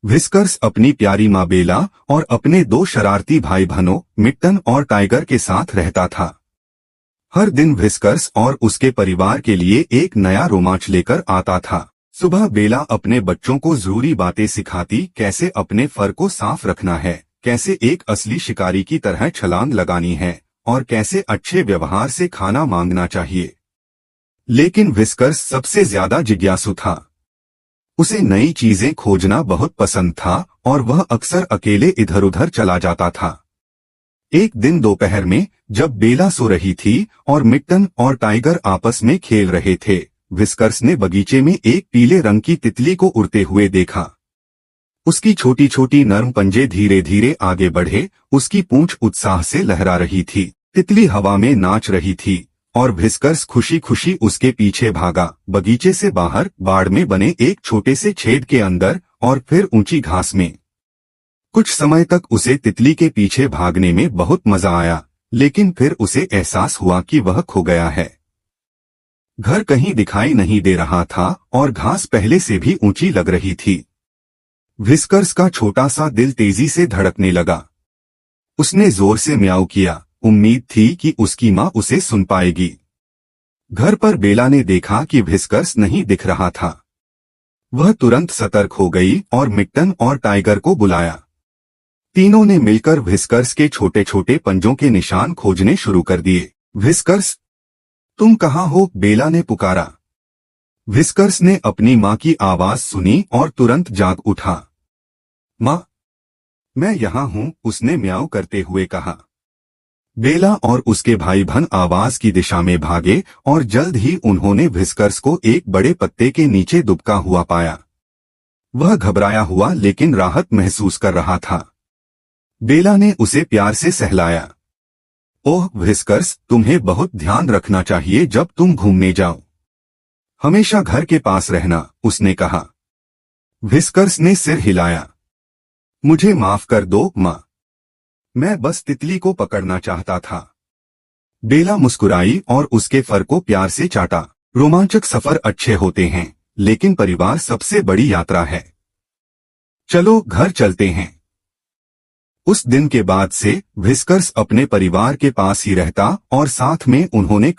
Whiskers अपनी प्यारी माँ बेला और अपने दो शरारती भाई बहनों मिट्टन और टाइगर के साथ रहता था। हर दिन व्हिस्कर्स और उसके परिवार के लिए एक नया रोमांच लेकर आता था। सुबह बेला अपने बच्चों को जरूरी बातें सिखाती, कैसे अपने फर को साफ रखना है, कैसे एक असली शिकारी की तरह छलांग लगानी है और कैसे अच्छे व्यवहार से खाना मांगना चाहिए। लेकिन व्हिस्कर्स सबसे ज्यादा जिज्ञासु था। उसे नई चीजें खोजना बहुत पसंद था और वह अक्सर अकेले इधर उधर चला जाता था। एक दिन दोपहर में जब बेला सो रही थी और मिट्टन और टाइगर आपस में खेल रहे थे, व्हिस्कर्स ने बगीचे में एक पीले रंग की तितली को उड़ते हुए देखा। उसकी छोटी छोटी नर्म पंजे धीरे धीरे आगे बढ़े, उसकी पूंछ उत्साह से लहरा रही थी। तितली हवा में नाच रही थी और व्हिस्कर्स खुशी खुशी उसके पीछे भागा, बगीचे से बाहर बाड़ में बने एक छोटे से छेद के अंदर और फिर ऊंची घास में। कुछ समय तक उसे तितली के पीछे भागने में बहुत मजा आया, लेकिन फिर उसे एहसास हुआ कि वह खो गया है। घर कहीं दिखाई नहीं दे रहा था और घास पहले से भी ऊंची लग रही थी। व्हिस्कर्स का छोटा सा दिल तेजी से धड़कने लगा। उसने जोर से म्याऊ किया, उम्मीद थी कि उसकी माँ उसे सुन पाएगी। घर पर बेला ने देखा कि व्हिस्कर्स नहीं दिख रहा था। वह तुरंत सतर्क हो गई और मिट्टन और टाइगर को बुलाया। तीनों ने मिलकर व्हिस्कर्स के छोटे छोटे पंजों के निशान खोजने शुरू कर दिए। व्हिस्कर्स, तुम कहाँ हो? बेला ने पुकारा। व्हिस्कर्स ने अपनी माँ की आवाज सुनी और तुरंत जाग उठा। माँ, मैं यहाँ हूँ, उसने म्याऊ करते हुए कहा। बेला और उसके भाई बहन आवाज की दिशा में भागे और जल्द ही उन्होंने व्हिस्कर्स को एक बड़े पत्ते के नीचे दुबका हुआ पाया। वह घबराया हुआ लेकिन राहत महसूस कर रहा था। बेला ने उसे प्यार से सहलाया। ओह व्हिस्कर्स, तुम्हें बहुत ध्यान रखना चाहिए जब तुम घूमने जाओ। हमेशा घर के पास रहना, उसने कहा। व्हिस्कर्स ने सिर हिलाया। मुझे माफ कर दो माँ, मैं बस तितली को पकड़ना चाहता था। बेला मुस्कुराई और उसके फर को प्यार से चाटा। रोमांचक सफर अच्छे होते हैं, लेकिन परिवार सबसे बड़ी यात्रा है। चलो घर चलते हैं। उस दिन के बाद से व्हिस्कर्स अपने परिवार के पास ही रहता और साथ में उन्होंने